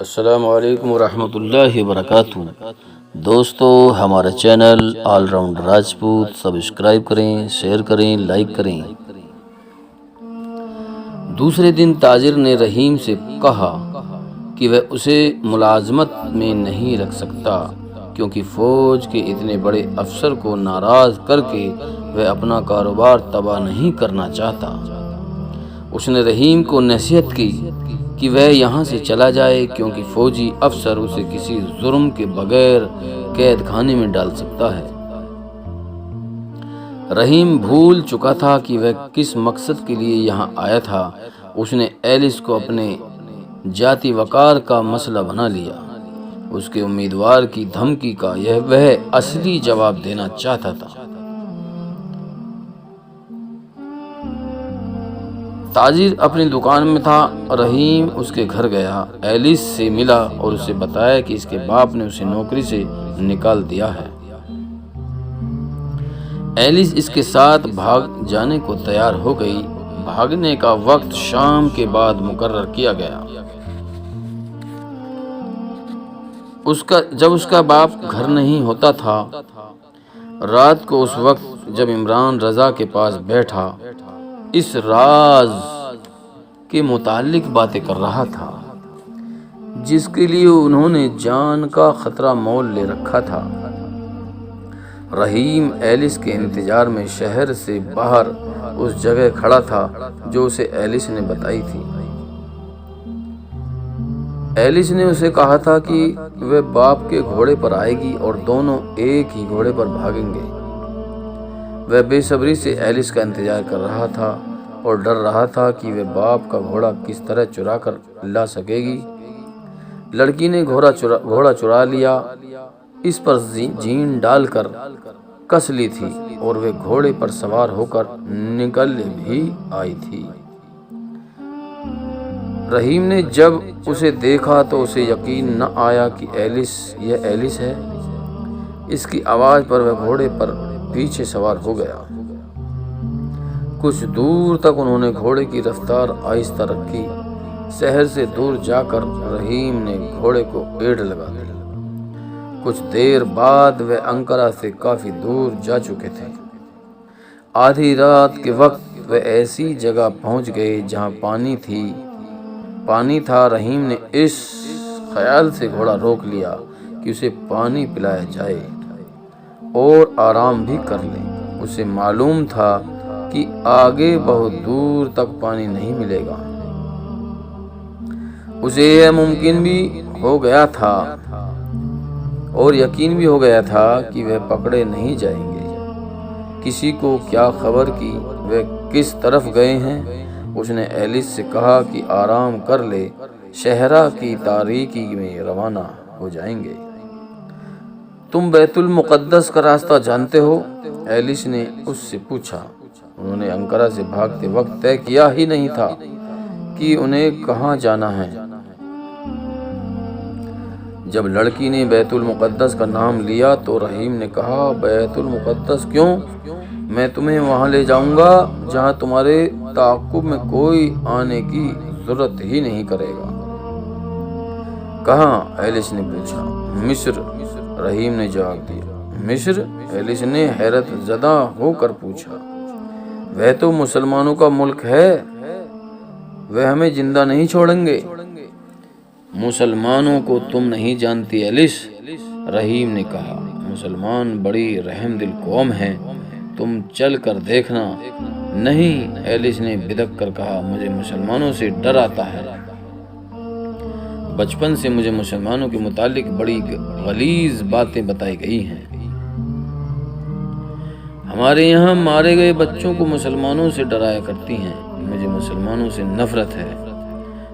السلام علیکم ورحمۃ اللہ وبرکاتہ۔ دوستو، ہمارا channel all round Rajput subscribe کریں، شیئر کریں، لائک کریں۔ دوسرے دن تاجر نے رحیم سے کہا کہ وہ اسے ملازمت میں نہیں رکھ سکتا، کیونکہ فوج کے اتنے بڑے افسر کو ناراض کر کے وہ اپنا کاروبار تباہ نہیں کرنا چاہتا۔ اس نے رحیم کو نصیحت کی کہ وہ یہاں سے چلا جائے، کیونکہ فوجی افسر اسے کسی جرم کے بغیر قید خانے میں ڈال سکتا ہے۔ رحیم بھول چکا تھا کہ وہ کس مقصد کے لیے یہاں آیا تھا۔ اس نے ایلس کو اپنے ذاتی وقار کا مسئلہ بنا لیا۔ اس کے امیدوار کی دھمکی کا وہ اصلی جواب دینا چاہتا تھا۔ تاجر اپنی دکان میں تھا۔ رحیم اس کے گھر گیا، ایلس سے ملا اور اسے بتایا کہ اس کے باپ نے اسے نوکری سے نکال دیا ہے۔ ایلس اس کے ساتھ بھاگ جانے کو تیار ہو گئی۔ بھاگنے کا وقت شام کے بعد مقرر کیا گیا۔ جب اس کا باپ گھر نہیں ہوتا تھا، رات کو اس وقت جب عمران رضا کے پاس بیٹھا اس راز کے متعلق باتیں کر رہا تھا جس کے لیے انہوں نے جان کا خطرہ مول لے رکھا تھا۔ رحیم ایلس کے انتظار میں شہر سے باہر اس جگہ کھڑا تھا جو اسے ایلس نے بتائی تھی۔ ایلس نے اسے کہا تھا کہ وہ باپ کے گھوڑے پر آئے گی اور دونوں ایک ہی گھوڑے پر بھاگیں گے۔ وہ بے صبری سے ایلس کا انتظار کر رہا تھا اور ڈر رہا تھا کہ وہ باپ کا گھوڑا کس طرح چرا کر لا سکے گی۔ لڑکی نے گھوڑا چرا لیا، اس پر جین ڈال کر کس لی تھی اور وہ گھوڑے پر سوار ہو کر نکل بھی آئی تھی۔ رحیم نے جب اسے دیکھا تو اسے یقین نہ آیا کہ یہ ایلس ہے۔ اس کی آواز پر وہ گھوڑے پر پیچھے سوار ہو گیا۔ کچھ دور تک انہوں نے گھوڑے کی رفتار آہستہ رکھی۔ شہر سے دور جا کر رحیم نے گھوڑے کو ایڑ لگا دی۔ کچھ دیر بعد وہ انکرا سے کافی دور جا چکے تھے۔ آدھی رات کے وقت وہ ایسی جگہ پہنچ گئے جہاں پانی تھا۔ رحیم نے اس خیال سے گھوڑا روک لیا کہ اسے پانی پلایا جائے اور آرام بھی کر لے۔ اسے معلوم تھا کہ آگے بہت دور تک پانی نہیں ملے گا۔ اسے یہ ممکن بھی ہو گیا تھا اور یقین بھی ہو گیا تھا کہ وہ پکڑے نہیں جائیں گے۔ کسی کو کیا خبر کہ وہ کس طرف گئے ہیں؟ اس نے ایلس سے کہا کہ آرام کر لے، صحرا کی تاریکی میں روانہ ہو جائیں گے۔ تم بیت المقدس کا راستہ جانتے ہو؟ ایلس نے اس سے پوچھا۔ انہوں نے انکرا سے بھاگتے وقت طے کیا ہی نہیں تھا کہ انہیں کہاں جانا ہے۔ جب لڑکی نے بیت المقدس کا نام لیا تو رحیم نے کہا، بیت المقدس کیوں؟ میں تمہیں وہاں لے جاؤں گا جہاں تمہارے تعاقب میں کوئی آنے کی ضرورت ہی نہیں کرے گا۔ کہاں؟ ایلس نے پوچھا۔ مصر، رحیم نے جواب دیا۔ مصر؟ ایلس نے حیرت زدہ ہو کر پوچھا۔ وہ تو مسلمانوں کا ملک ہے، وہ ہمیں زندہ نہیں چھوڑیں گے۔ مسلمانوں کو تم نہیں جانتی ایلس، رحیم نے کہا۔ مسلمان بڑی رحم دل قوم ہے، تم چل کر دیکھنا۔ نہیں، ایلس نے بدک کر کہا، مجھے مسلمانوں سے ڈر آتا ہے۔ بچپن سے مجھے مسلمانوں کے متعلق بڑی غلیظ باتیں بتائی گئی ہیں۔ ہمارے یہاں مارے گئے بچوں کو مسلمانوں سے ڈرایا کرتی ہیں۔ مجھے مسلمانوں سے نفرت ہے۔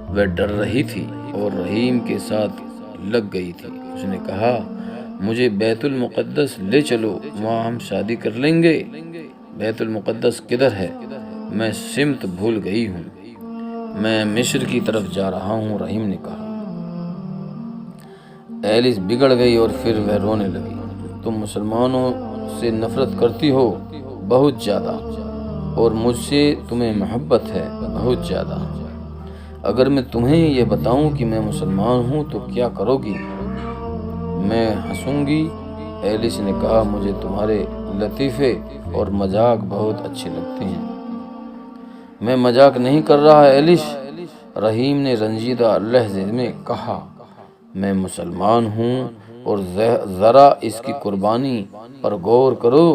وہ ڈر رہی تھی اور رحیم کے ساتھ لگ گئی تھی۔ اس نے کہا، مجھے بیت المقدس لے چلو، وہاں ہم شادی کر لیں گے۔ بیت المقدس کدھر ہے؟ میں سمت بھول گئی ہوں، میں مصر کی طرف جا رہا ہوں، رحیم نے کہا۔ ایلس بگڑ گئی اور پھر وہ رونے لگی۔ تم مسلمانوں سے نفرت کرتی ہو؟ بہت زیادہ، اور مجھ سے تمہیں محبت ہے، بہت زیادہ۔ اگر میں تمہیں یہ بتاؤں کہ میں مسلمان ہوں تو کیا کرو گی؟ میں ہنسوں گی۔ ایلس نے کہا، مجھے تمہارے لطیفے اور مذاق بہت اچھے لگتے ہیں۔ میں مذاق نہیں کر رہا ایلس، رحیم نے رنجیدہ لہجے میں کہا، میں مسلمان ہوں اور ذرا اس کی قربانی پر غور کرو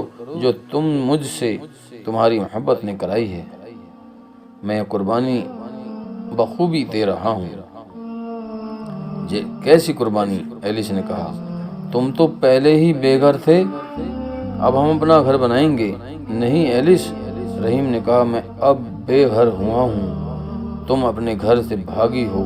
جو تم مجھ سے تمہاری محبت نے کرائی ہے۔ میں قربانی بخوبی دے رہا ہوں۔ کیسی قربانی؟ ایلس نے کہا، تم تو پہلے ہی بے گھر تھے، اب ہم اپنا گھر بنائیں گے۔ نہیں ایلس، رحیم نے کہا، میں اب بے گھر ہوا ہوں، تم اپنے گھر سے بھاگی ہو،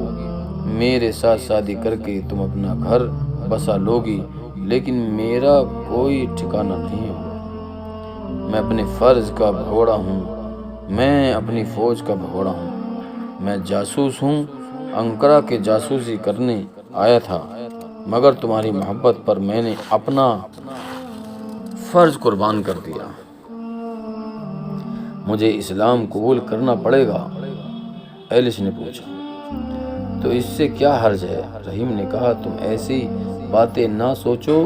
میرے ساتھ شادی کر کے تم اپنا گھر بسا لوگی، لیکن میرا کوئی ٹھکانہ نہیں ہوگا۔ میں اپنے فرض کا بھگوڑا ہوں، میں اپنی فوج کا بھگوڑا ہوں، میں جاسوس ہوں، انقرہ کے جاسوسی کرنے آیا تھا، مگر تمہاری محبت پر میں نے اپنا فرض قربان کر دیا۔ مجھے اسلام قبول کرنا پڑے گا؟ ایلس نے پوچھا۔ تو اس سے کیا حرج ہے؟ رحیم نے کہا، تم ایسی باتیں نہ سوچو،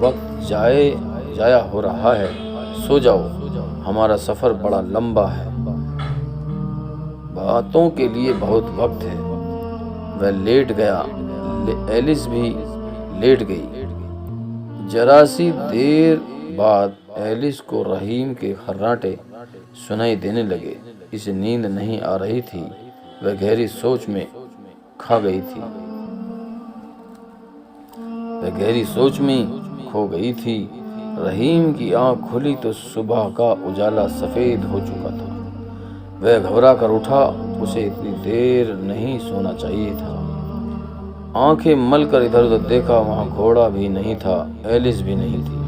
وقت ضائع ہو رہا ہے، سو جاؤ، ہمارا سفر بڑا لمبا ہے، باتوں کے لیے بہت وقت ہے۔ وہ لیٹ گیا، ایلس بھی لیٹ گئی۔ ذرا سی دیر بعد ایلس کو رحیم کے خراٹے سنائی دینے لگے۔ اسے نیند نہیں آ رہی تھی، وہ گہری سوچ میں کھو گئی تھی۔ رحیم کی آنکھ کھلی تو صبح کا اجالا سفید ہو چکا تھا۔ وہ گھبرا کر اٹھا، اسے اتنی دیر نہیں سونا چاہیے تھا۔ آنکھیں مل کر ادھر ادھر دیکھا، وہاں گھوڑا بھی نہیں تھا، ایلس بھی نہیں تھی۔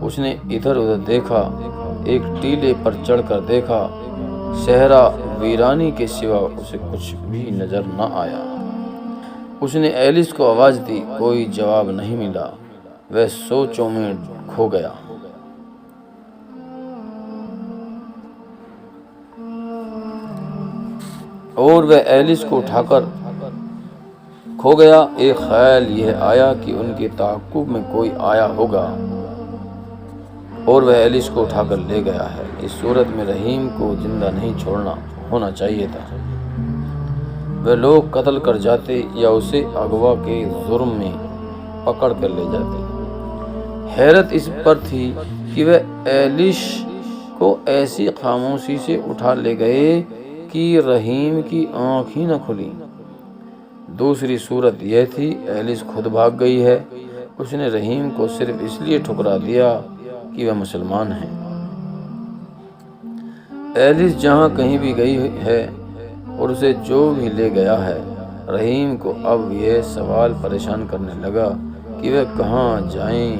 اس نے ادھر ادھر دیکھا، ایک ٹیلے پر چڑھ کر دیکھا، صحرا ویرانی کے سوا اسے کچھ بھی نظر نہ آیا۔ اس نے ایلس کو آواز دی، کوئی جواب نہیں ملا، وہ سوچوں میں کھو گیا۔ اور وہ ایلس کو اٹھا کر کھو گیا۔ ایک خیال یہ آیا کہ ان کے تعاقب میں کوئی آیا ہوگا اور وہ ایلس کو اٹھا کر لے گیا ہے۔ اس صورت میں رحیم کو زندہ نہیں چھوڑنا ہونا چاہیے تھا، وہ لوگ قتل کر جاتے یا اسے اغوا کے جرم میں پکڑ کر لے جاتے۔ حیرت اس پر تھی کہ وہ ایلس کو ایسی خاموشی سے اٹھا لے گئے کہ رحیم کی آنکھ ہی نہ کھلی۔ دوسری صورت یہ تھی، ایلس خود بھاگ گئی ہے، اس نے رحیم کو صرف اس لیے ٹھکرا دیا کہ وہ مسلمان ہیں۔ ایلس جہاں کہیں بھی گئی ہے اور اسے جو بھی لے گیا ہے، رحیم کو اب یہ سوال پریشان کرنے لگا کہ وہ کہاں جائیں۔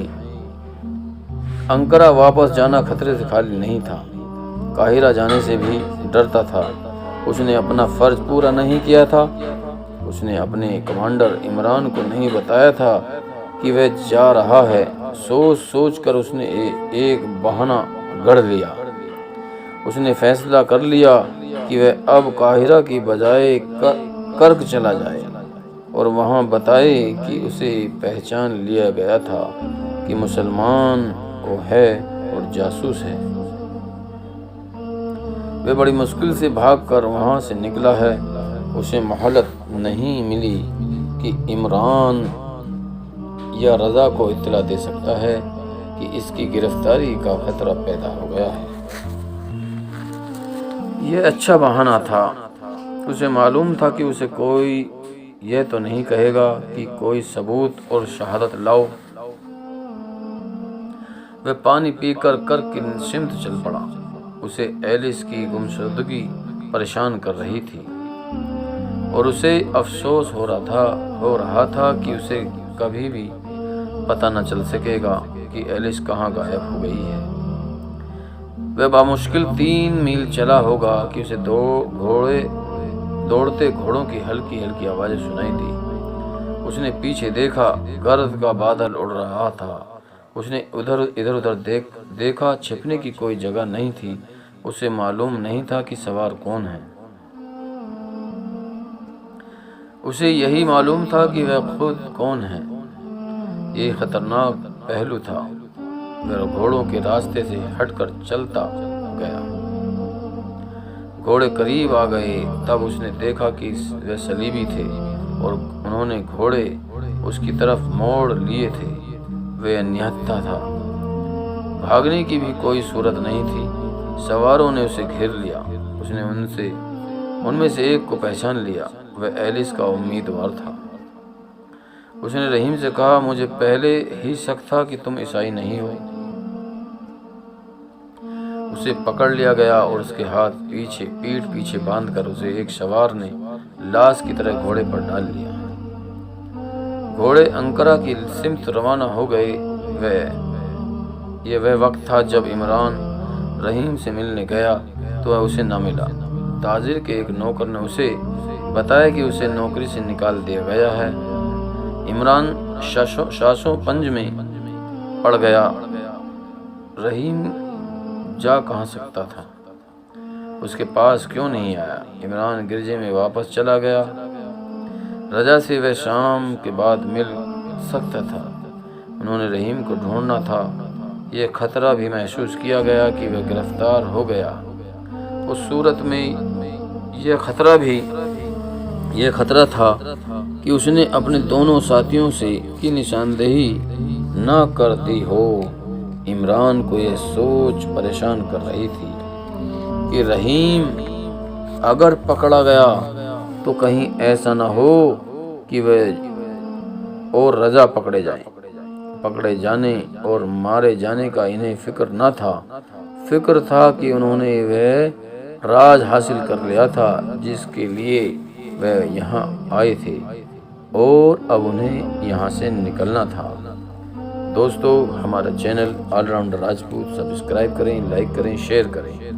انقرہ واپس جانا خطرے سے خالی نہیں تھا، قاہرہ جانے سے بھی ڈرتا تھا۔ اس نے اپنا فرض پورا نہیں کیا تھا، اس نے اپنے کمانڈر عمران کو نہیں بتایا تھا کہ وہ جا رہا ہے۔ سوچ سوچ کر اس نے ایک بہانہ گڑھ لیا۔ اس نے فیصلہ کر لیا کہ وہ اب قاہرہ کی بجائے کرک چلا جائے اور وہاں بتائے کہ اسے پہچان لیا گیا تھا کہ مسلمان وہ ہے اور جاسوس ہے۔ وہ بڑی مشکل سے بھاگ کر وہاں سے نکلا ہے۔ اسے مہلت نہیں ملی کہ عمران یا رضا کو اطلاع دے سکتا ہے کہ اس کی گرفتاری کا خطرہ پیدا ہو گیا ہے۔ یہ اچھا بہانہ تھا۔ اسے معلوم تھا کہ اسے کوئی یہ تو نہیں کہے گا کہ کوئی ثبوت اور شہادت لاؤ۔ وہ پانی پی کر کرک کی سمت چل پڑا۔ اسے ایلس کی گمشدگی پریشان کر رہی تھی اور اسے افسوس ہو رہا تھا کہ اسے کبھی بھی پتہ نہ چل سکے گا کہ ایلس کہاں غائب ہو گئی ہے۔ وہ بامشکل 3 میل چلا ہوگا کہ اسے دوڑتے گھوڑوں کی ہلکی ہلکی آوازیں سنائی دی۔ اس نے پیچھے دیکھا، گرد کا بادل اڑ رہا تھا۔ اس نے ادھر ادھر دیکھا، چھپنے کی کوئی جگہ نہیں تھی۔ اسے معلوم نہیں تھا کہ سوار کون ہے۔ اسے یہی معلوم تھا کہ وہ خود کون ہے۔ یہ خطرناک پہلو تھا۔ وہ گھوڑوں کے راستے سے ہٹ کر چلتا گیا۔ گھوڑے قریب آ گئے، تب اس نے دیکھا کہ وہ صلیبی تھے اور انہوں نے گھوڑے اس کی طرف موڑ لیے تھے۔ وہ نہتھا تھا، بھاگنے کی بھی کوئی صورت نہیں تھی۔ سواروں نے اسے گھیر لیا۔ اس نے ان میں سے ایک کو پہچان لیا، وہ ایلس کا امیدوار تھا۔ اس نے رحیم سے کہا، مجھے پہلے ہی شک تھا کہ تم عیسائی نہیں ہو۔ اسے پکڑ لیا گیا اور اس کے ہاتھ پیٹھ پیچھے باندھ کر اسے ایک سوار نے لاش کی طرح گھوڑے پر ڈال لیا۔ گھوڑے انقرہ کی سمت روانہ ہو گئے۔ یہ وہ وقت تھا جب عمران رحیم سے ملنے گیا تو وہ اسے نہ ملا۔ تاجر کے ایک نوکر نے اسے بتایا کہ اسے نوکری سے نکال دیا گیا ہے۔ عمران شاشوں پنج میں پڑ گیا۔ رحیم جا کہاں سکتا تھا؟ اس کے پاس کیوں نہیں آیا؟ عمران گرجے میں واپس چلا گیا۔ رجا سے وہ شام کے بعد مل سکتا تھا۔ انہوں نے رحیم کو ڈھونڈنا تھا۔ یہ خطرہ بھی محسوس کیا گیا کہ وہ گرفتار ہو گیا۔ اس صورت میں یہ خطرہ تھا کہ اس نے اپنے دونوں ساتھیوں سے کی نشاندہی نہ کر دی ہو۔ عمران کو یہ سوچ پریشان کر رہی تھی کہ رحیم اگر پکڑا گیا تو کہیں ایسا نہ ہو کہ وہ اور رجا پکڑے جانے اور مارے جانے کا انہیں فکر نہ تھا۔ فکر تھا کہ انہوں نے وہ راز حاصل کر لیا تھا جس کے لیے وہ یہاں آئے تھے اور اب انہیں یہاں سے نکلنا تھا۔ دوستو، ہمارا channel all rounder Rajput subscribe کریں، لائک کریں، شیئر کریں۔